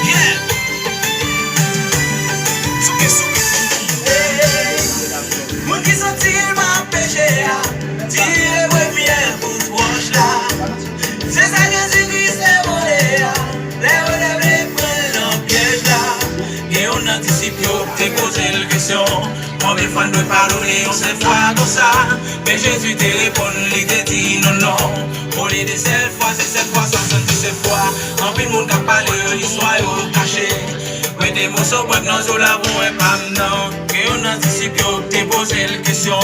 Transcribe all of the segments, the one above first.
Yeah. Moun ki senti m'a péché, tire moi bien pour toi là. C'est ça que Jésus s'est volé, les relève les prendre dans piège là. Et on anticipe t'es posé la question. Combien de fois nous pardonner, on s'est fois comme ça. Mais Jésus te répond, il te dit non, non. Au lieu de cette fois, c'est cette fois, 77 fois. En plus, le monde a parlé, l'histoire est cachée. Oui, des mots sont pas dans la boue et pas non. Et on anticipe, t'es posé la question.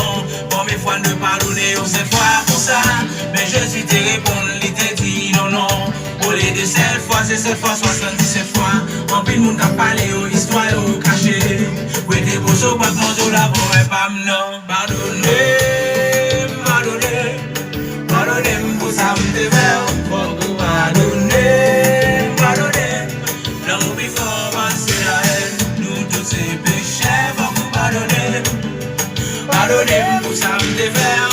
Combien de fois nous pardonner, on s'est fois comme ça. Mais Jésus te répond, il te dit non, non. Au lieu de cette fois, c'est cette fois, 77 fois. En plus, le monde a parlé, l'histoire est cachée. Oui, des mots sont pas dans la boue et pas non. Pardonnez, pardonnez. Pardonnez-moi pour ça, me dévers. Pardonnez, pardonnez. L'amour plus fort, c'est la haine. Nous tous ces péchés, faut vous pardonner. Pardonnez-moi pour ça, me dévers.